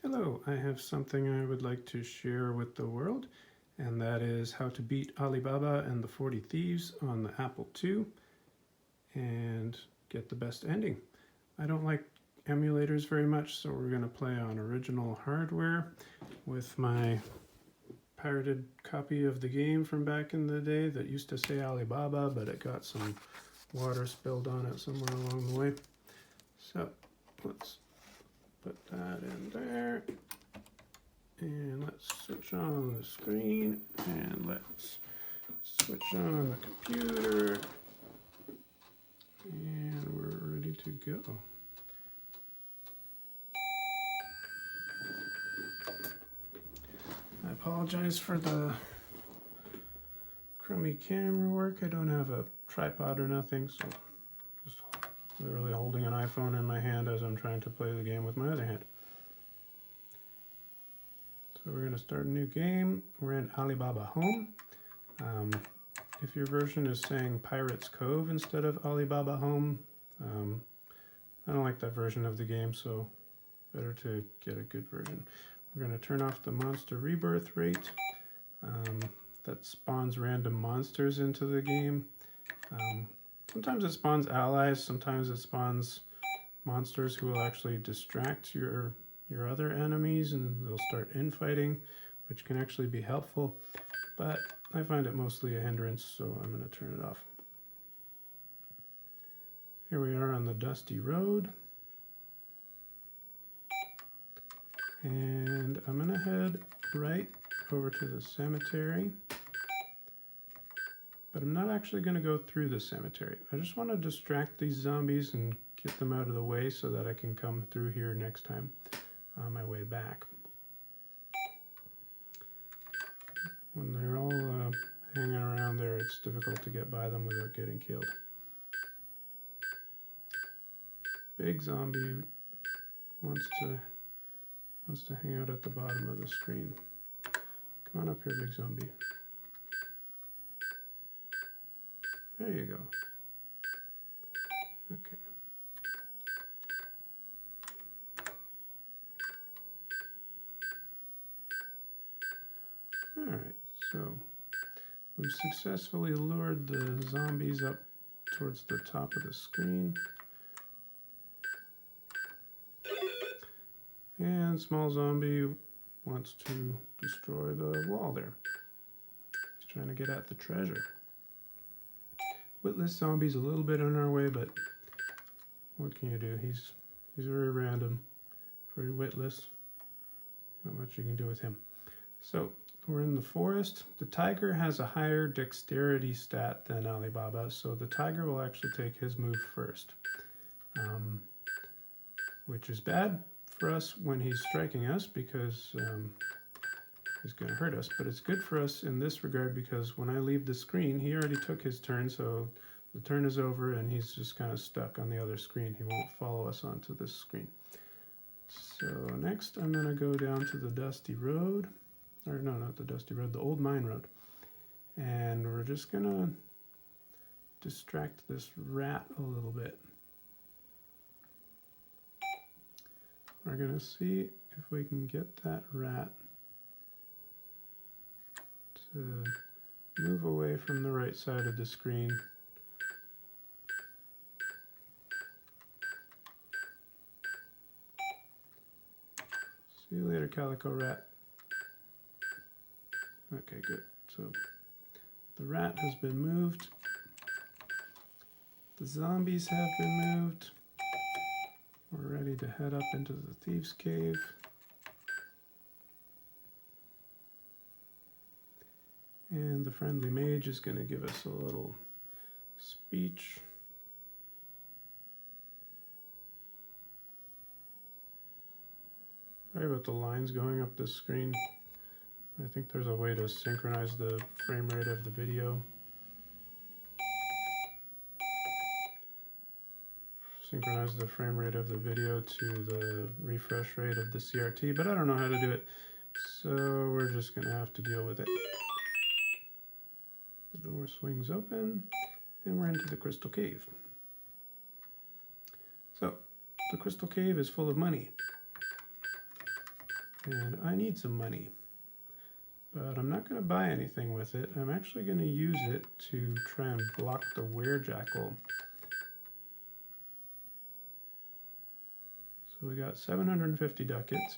Hello, I have something I would like to share with the world, and that is how to beat Alibaba and the 40 Thieves on the Apple II and get the best ending. I don't like emulators very much, so we're going to play on original hardware with my pirated copy of the game from back in the day that used to say Alibaba, but it got some water spilled on it somewhere along the way. So let's put that in there, and let's switch on the screen, and let's switch on the computer, and we're ready to go. I apologize for the crummy camera work. I don't have a tripod or nothing, so just literally holding an iPhone in my hand as I'm trying to play the game with my other hand. So we're going to start a new game. We're in Alibaba Home. If your version is saying Pirates Cove instead of Alibaba Home, I don't like that version of the game, so better to get a good version. We're going to turn off the monster rebirth rate. That spawns random monsters into the game. Sometimes it spawns allies, sometimes it spawns monsters who will actually distract your other enemies and they'll start infighting, which can actually be helpful, but I find it mostly a hindrance, so I'm going to turn it off. Here we are on the dusty road, and I'm going to head right over to the cemetery, but I'm not actually going to go through the cemetery. I just want to distract these zombies and get them out of the way so that I can come through here next time on my way back. When they're all hanging around there, it's difficult to get by them without getting killed. Big zombie wants to hang out at the bottom of the screen. Come on up here, big zombie. There you go. Okay. Alright, so we've successfully lured the zombies up towards the top of the screen. And small zombie wants to destroy the wall there. He's trying to get at the treasure. Witless zombie's a little bit on our way, but what can you do? He's very random, very witless. Not much you can do with him. So we're in the forest. The tiger has a higher dexterity stat than Alibaba, so the tiger will actually take his move first, which is bad for us when he's striking us because he's going to hurt us, but it's good for us in this regard because when I leave the screen, he already took his turn, so the turn is over and he's just kind of stuck on the other screen. He won't follow us onto this screen. So next I'm going to go down to the dusty road, or no, not the dusty road, the old mine road, and we're just going to distract this rat a little bit. We're going to see if we can get that rat to move away from the right side of the screen. See you later, Calico Rat. Okay, good. So the rat has been moved. The zombies have been moved. We're ready to head up into the Thieves' Cave. And the friendly mage is going to give us a little speech. Sorry about the lines going up this screen. I think there's a way to synchronize the frame rate of the video. Synchronize the frame rate of the video to the refresh rate of the CRT, but I don't know how to do it, so we're just going to have to deal with it. The door swings open, and we're into the Crystal Cave. So, the Crystal Cave is full of money. And I need some money, but I'm not going to buy anything with it. I'm actually going to use it to try and block the werejackal. So we got 750 ducats.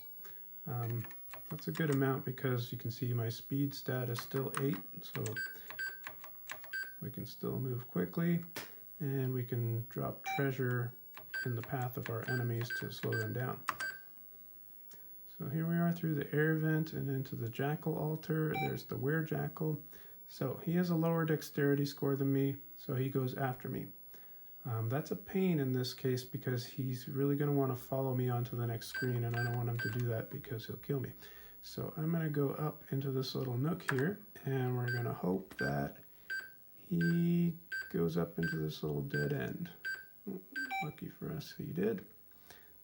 That's a good amount because you can see my speed stat is still 8, so we can still move quickly, and we can drop treasure in the path of our enemies to slow them down. So here we are through the air vent and into the jackal altar. There's the werejackal. So he has a lower dexterity score than me, so he goes after me. That's a pain in this case because he's really going to want to follow me onto the next screen, and I don't want him to do that because he'll kill me. So I'm going to go up into this little nook here, and we're going to hope that he goes up into this little dead end. Lucky for us, he did.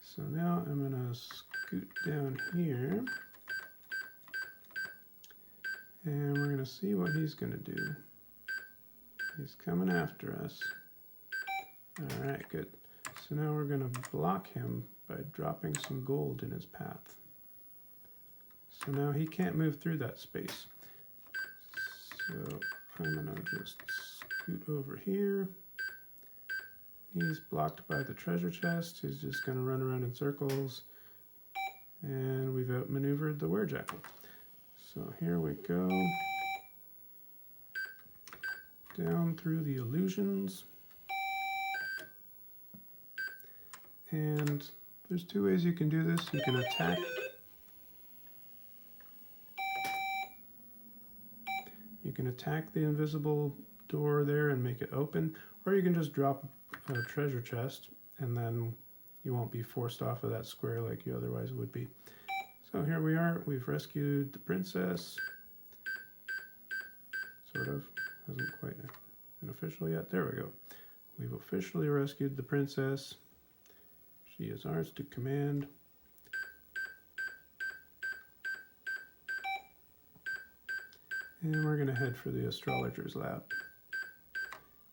So now I'm going to scoot down here, and we're going to see what he's going to do. He's coming after us. All right, good. So now we're going to block him by dropping some gold in his path. So now he can't move through that space. So I'm going to just scoot over here. He's blocked by the treasure chest. He's just going to run around in circles. And we've outmaneuvered the werejackal. So here we go. Down through the illusions. And there's two ways you can do this. You can attack. You can attack the invisible door there and make it open, or you can just drop a treasure chest and then you won't be forced off of that square like you otherwise would be. So here we are. We've rescued the princess. Sort of. Hasn't quite been official yet. There we go. We've officially rescued the princess. She is ours to command. And we're going to head for the astrologer's lab.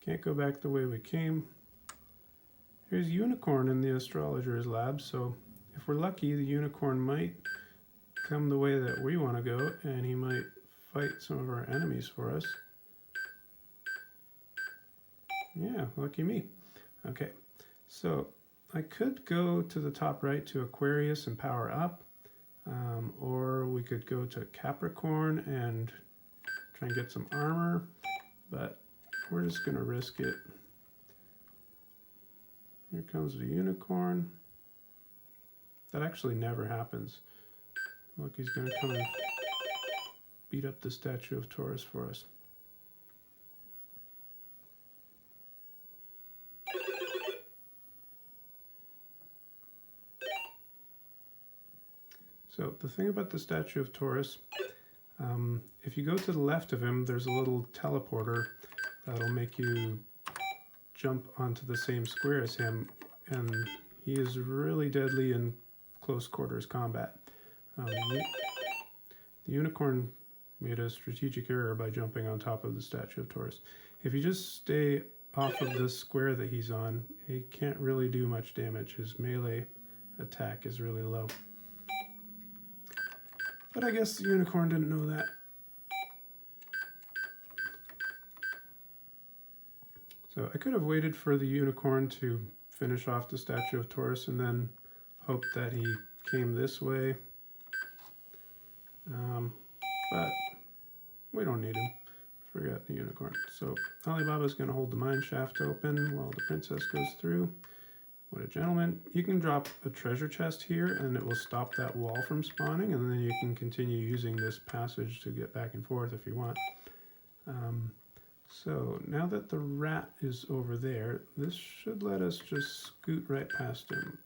Can't go back the way we came. Here's Unicorn in the astrologer's lab, so if we're lucky, the unicorn might come the way that we want to go, and he might fight some of our enemies for us. Yeah, lucky me. Okay, so I could go to the top right to Aquarius and power up, or we could go to Capricorn and try and get some armor, but we're just going to risk it. Here comes the unicorn. That actually never happens. Look, he's going to come and beat up the statue of Taurus for us. So the thing about the statue of Taurus, if you go to the left of him, there's a little teleporter that'll make you jump onto the same square as him, and he is really deadly in close quarters combat. The unicorn made a strategic error by jumping on top of the statue of Taurus. If you just stay off of this square that he's on, he can't really do much damage. His melee attack is really low. But I guess the unicorn didn't know that. So I could have waited for the unicorn to finish off the statue of Taurus and then hope that he came this way. But we don't need him. Forget the unicorn. So Alibaba's going to hold the mine shaft open while the princess goes through. What a gentleman. You can drop a treasure chest here and it will stop that wall from spawning, and then you can continue using this passage to get back and forth if you want. So now that the rat is over there, this should let us just scoot right past him.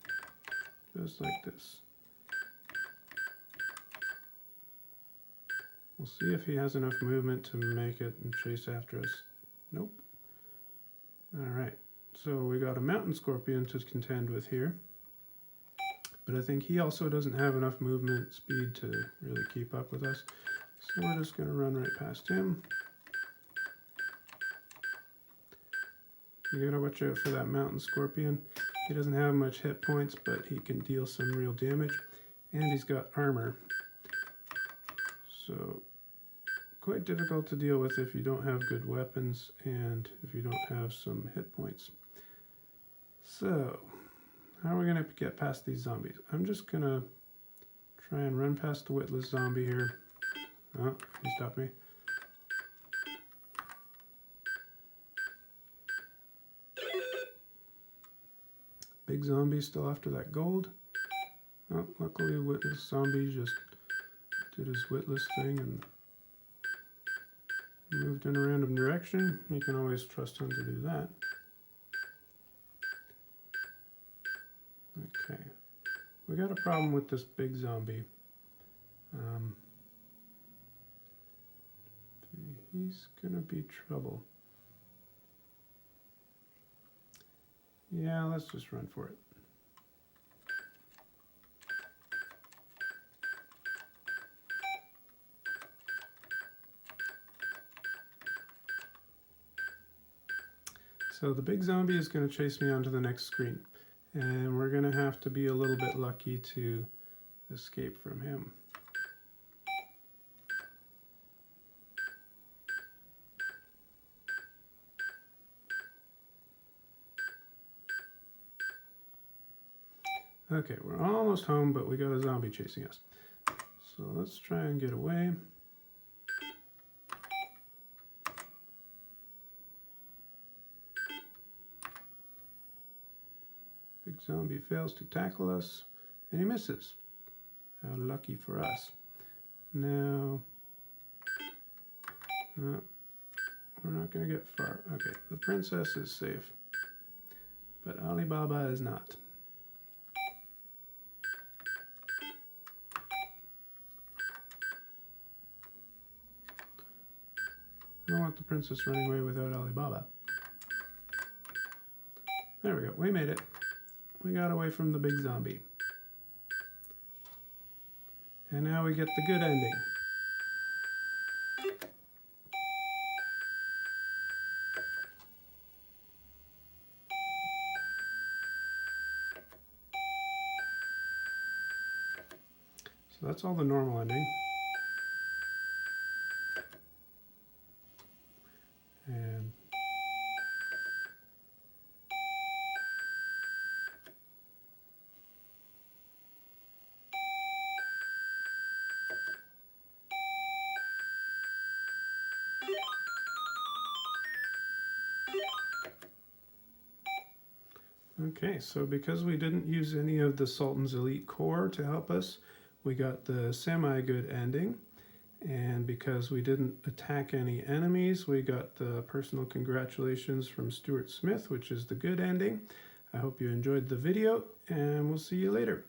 Just like this. We'll see if he has enough movement to make it and chase after us. Nope. Alright. So we got a mountain scorpion to contend with here, but I think he also doesn't have enough movement speed to really keep up with us. So we're just going to run right past him. You gotta watch out for that mountain scorpion. He doesn't have much hit points, but he can deal some real damage, and he's got armor. So quite difficult to deal with if you don't have good weapons and if you don't have some hit points. So how are we going to get past these zombies? I'm just going to try and run past the witless zombie here. Oh, he stopped me. Big zombie still after that gold. Oh, luckily witless zombie just did his witless thing and moved in a random direction. You can always trust him to do that. Okay, we got a problem with this big zombie. He's gonna be trouble. Yeah, let's just run for it. So the big zombie is going to chase me onto the next screen, and we're going to have to be a little bit lucky to escape from him. Okay, we're almost home, but we got a zombie chasing us. So let's try and get away. Big zombie fails to tackle us, and he misses. How lucky for us. Now, we're not going to get far. Okay, the princess is safe, but Alibaba is not. I don't want the princess running away without Alibaba. There we go, we made it. We got away from the big zombie. And now we get the good ending. So that's all the normal ending. And okay, so because we didn't use any of the Sultan's elite core to help us, we got the semi-good ending. And because we didn't attack any enemies, we got the personal congratulations from Stuart Smith, which is the good ending. I hope you enjoyed the video, and we'll see you later.